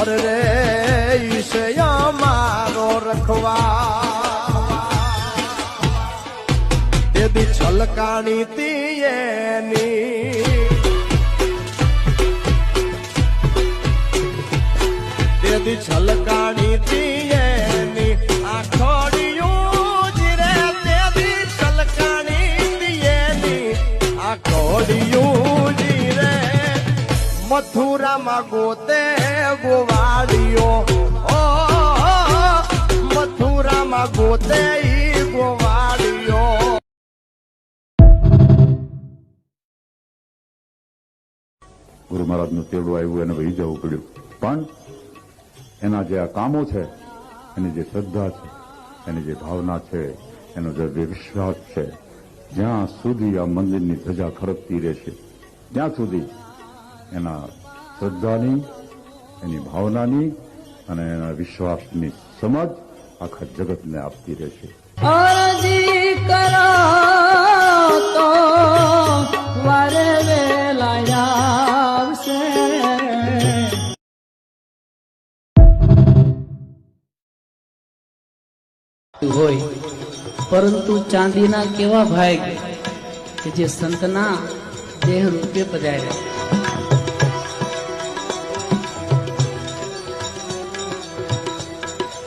અરે રે ઈશયા મારો રખવા તેથી છલકાણી તીએની તેથી છલકાણી તીએની આખોડિયું જ રે તેથી છલકાણી તીએની આખોડિયું જ રે મથુરામાં ગોતે ગોવાળિયો ઓ મથુરામાં ગોતે ઈ ગોવાળિયો ગુરુ મહારાજનું તેડું આવ્યું એને વહી જવું પડ્યું પણ એના જે આ કામો છે એની જે શ્રદ્ધા છે એની જે ભાવના છે એનો જે વિશ્વાસ છે જ્યાં સુધી આ મંદિરની ધજા ખડકતી રહેશે ત્યાં સુધી એના શ્રદ્ધાની એની ભાવનાની અને એના વિશ્વાસની સમજ આખા જગતને આપતી રહેશે. અરજી કરો તો વારે વેલા આવશે. હોય પરંતુ ચાંદીના કેવા ભાગ કે જે સંતના દેહ રૂપે પધાર્યા.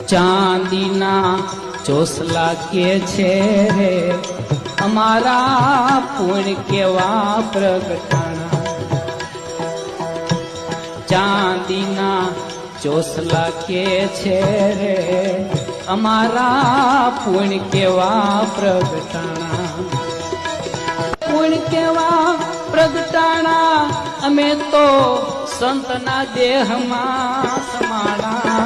ચાંદીના ચોસલા કે છે રે અમારા પુણ્ય કેવા પ્રગટાણા. ચાંદીના ચોસલા કે છે રે અમારા પુણ્ય કેવા પ્રગટાણા. પુણ્ય કેવા પ્રગટાણા અમે તો સંતના દેહમાં સમાણા.